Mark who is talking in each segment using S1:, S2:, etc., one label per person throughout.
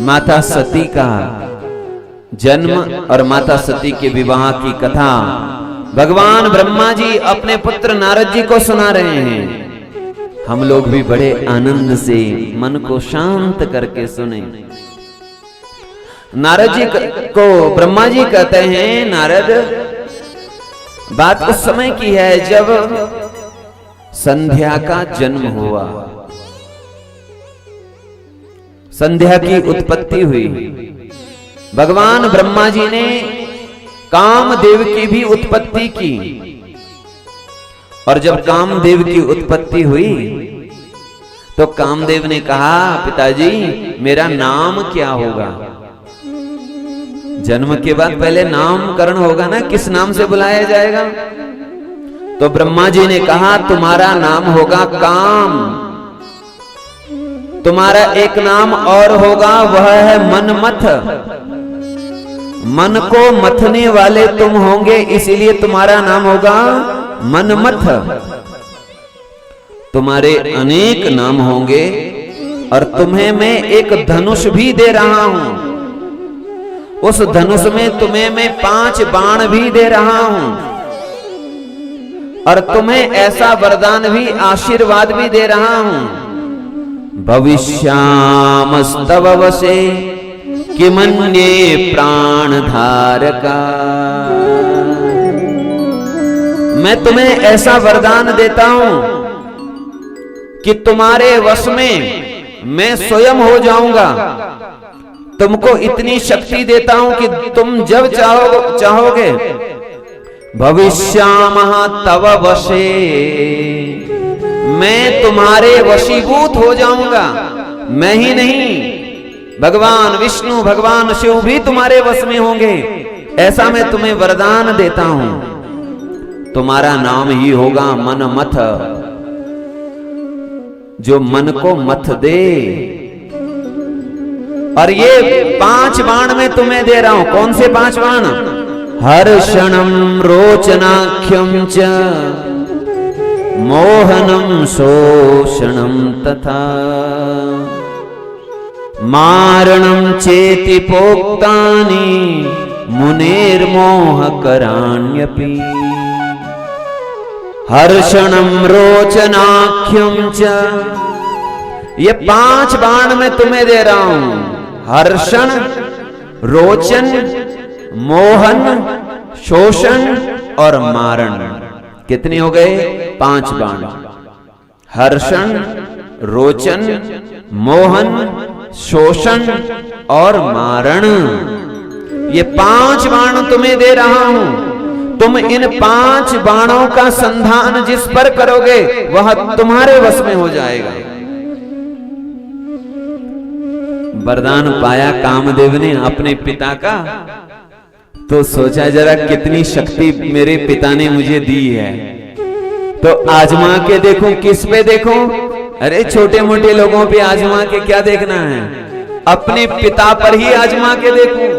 S1: माता सती का जन्म और माता सती के विवाह की कथा भगवान ब्रह्मा जी अपने पुत्र नारद जी को सुना रहे हैं। हम लोग भी बड़े आनंद से मन को शांत करके सुने। नारद जी को ब्रह्मा जी कहते हैं, नारद, बात उस समय की है जब संध्या का जन्म हुआ, संध्या की उत्पत्ति हुई। भगवान ब्रह्मा जी ने कामदेव की भी उत्पत्ति की, और जब कामदेव की उत्पत्ति हुई तो कामदेव ने कहा, पिताजी मेरा नाम क्या होगा? जन्म के बाद पहले नामकरण होगा ना, किस नाम से बुलाया जाएगा? तो ब्रह्मा जी ने कहा, तुम्हारा नाम होगा काम। तुम्हारा एक नाम और होगा, वह है मनमथ। मन को मथने वाले तुम होंगे, इसीलिए तुम्हारा नाम होगा मनमथ। तुम्हारे अनेक नाम होंगे और तुम्हें मैं एक धनुष भी दे रहा हूं। उस धनुष में तुम्हें मैं 5 बाण भी दे रहा हूं, और तुम्हें ऐसा वरदान भी, आशीर्वाद भी दे रहा हूं। भविष्यामस्तव वसे किमन्ये प्राण धारका। मैं तुम्हें ऐसा वरदान देता हूं कि तुम्हारे वश में मैं स्वयं हो जाऊंगा। तुमको इतनी शक्ति देता हूं कि तुम जब चाहोगे, भविष्यामः तव वशे, मैं तुम्हारे वशीभूत हो जाऊंगा। मैं ही नहीं, भगवान विष्णु, भगवान शिव भी तुम्हारे वश में होंगे। ऐसा मैं तुम्हें वरदान देता हूं। तुम्हारा नाम ही होगा मनमथ, जो मन को मथ दे। और ये 5 बाण मैं तुम्हें दे रहा हूं। कौन से 5 बाण? हर्षणम रोचनाख्यम च मोहनम शोषणम तथा मारणम चेति पोक्तानि मुनेर्मोह कराण्यपि। हर्षणम रोचनाख्यम च, ये 5 बाण मैं तुम्हें दे रहा हूं। हर्षण, रोचन, मोहन, शोषण और मारण। कितने हो गए? 5 बाण। हर्षण, रोचन, मोहन, शोषण और मारण, ये 5 बाण तुम्हें दे रहा हूं। तुम इन 5 बाणों का संधान जिस पर करोगे वह तुम्हारे वश में हो जाएगा। वरदान पाया कामदेव ने अपने पिता का, तो सोचा जरा कितनी शक्ति मेरे पिता ने मुझे दी है, तो आजमा के देखूं। किस पे देखूं? अरे छोटे मोटे लोगों पे आजमा के क्या देखना है, अपने पिता पर ही आजमा के देखूं।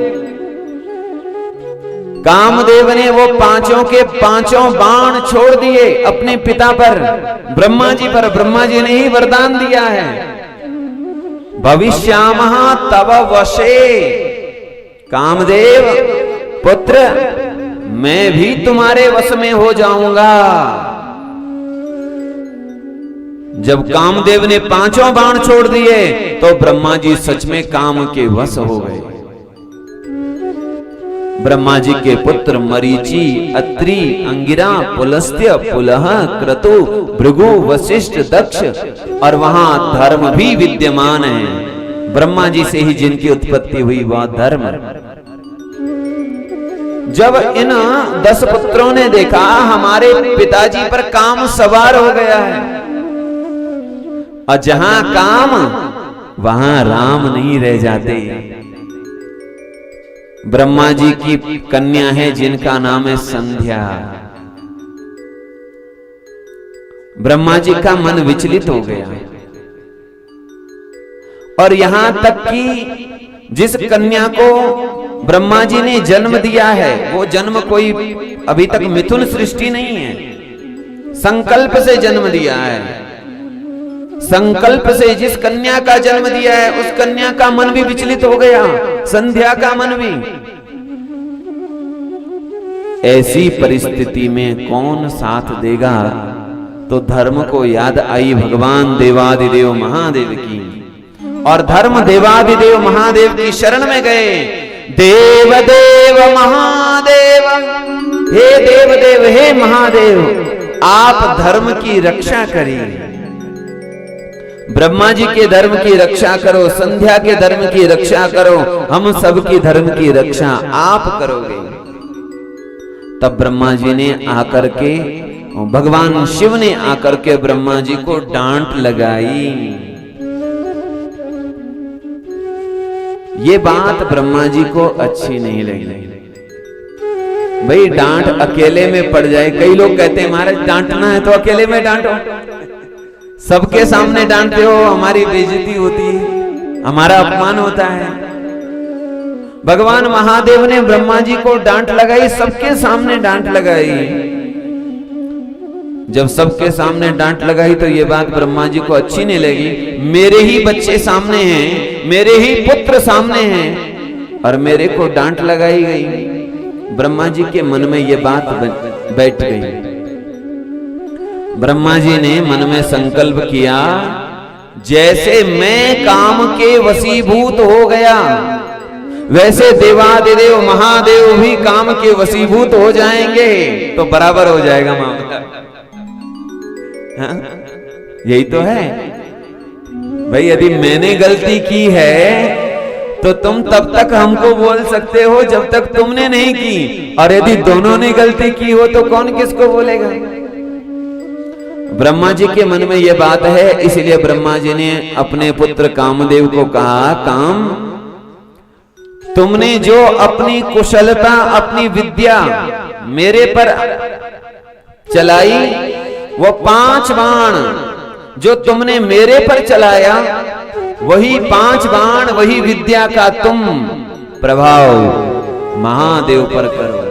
S1: कामदेव ने वो 5 के 5 बाण छोड़ दिए अपने पिता पर, ब्रह्मा जी पर। ब्रह्मा जी ने ही वरदान दिया है, भविष्यामः तव वशे। कामदेव पुत्र, मैं भी तुम्हारे वश में हो जाऊंगा। जब कामदेव ने 5 बाण छोड़ दिए तो ब्रह्मा जी सच में काम के वश हो गए। ब्रह्मा जी के पुत्र मरीचि, अत्रि, अंगिरा, पुलस्त्य, पुलह, क्रतु, भृगु, वशिष्ठ, दक्ष, और वहां धर्म भी विद्यमान है। ब्रह्मा जी से ही जिनकी उत्पत्ति हुई वह धर्म। जब इन 10 पुत्रों ने देखा हमारे पिताजी पर काम सवार हो गया है, और जहां काम वहां राम नहीं रह जाते। ब्रह्मा जी की कन्या है जिनका नाम है संध्या। ब्रह्मा जी का मन विचलित हो गया, और यहां तक कि जिस कन्या को ब्रह्मा जी ने जन्म दिया है वो जन्म कोई अभी तक मिथुन सृष्टि नहीं है, संकल्प से जन्म दिया है। संकल्प से जिस कन्या का जन्म दिया है उस कन्या का मन भी विचलित हो गया, संध्या का मन भी। ऐसी परिस्थिति में कौन साथ देगा? तो धर्म को याद आई भगवान देवादिदेव महादेव की, और धर्म देवादिदेव महादेव की शरण में गए। देव देव महादेव, हे देव देव, हे महादेव, आप धर्म की रक्षा करिए। ब्रह्मा जी के धर्म की रक्षा करो, संध्या के धर्म की रक्षा करो, हम सब की धर्म की रक्षा आप करोगे। तब ब्रह्मा जी ने आकर के, भगवान शिव ने आकर के ब्रह्मा जी को डांट लगाई। ये बात ब्रह्मा जी को अच्छी नहीं लगी। भाई डांट अकेले में पड़ जाए, कई लोग कहते हैं महाराज डांटना है तो अकेले में डांटो, सबके सामने डांटते हो हमारी बेइज्जती होती है, हमारा अपमान होता है। भगवान महादेव ने ब्रह्मा जी को डांट लगाई, सबके सामने डांट लगाई। जब सबके सामने डांट लगाई तो ये बात ब्रह्मा जी को अच्छी नहीं लगी। मेरे ही बच्चे सामने हैं, मेरे ही पुत्र सामने हैं और मेरे को डांट लगाई गई। ब्रह्मा जी के मन में ये बात बैठ गई। ब्रह्मा जी ने मन में संकल्प किया, जैसे मैं काम के वशीभूत हो गया वैसे देवादिदेव महादेव भी काम के वशीभूत हो जाएंगे तो बराबर हो जाएगा मामला। हाँ? यही तो है भाई। यदि मैंने गलती की है तो तुम तब तक हमको बोल सकते हो जब तक तुमने नहीं की, और यदि दोनों ने गलती की हो तो कौन किसको बोलेगा? ब्रह्मा जी के मन में यह बात है, इसलिए ब्रह्मा जी ने अपने पुत्र कामदेव को कहा, काम, तुमने जो अपनी कुशलता, अपनी विद्या मेरे पर चलाई, वो 5 बाण जो तुमने मेरे पर चलाया, वही 5 बाण, वही विद्या का तुम प्रभाव महादेव पर करो।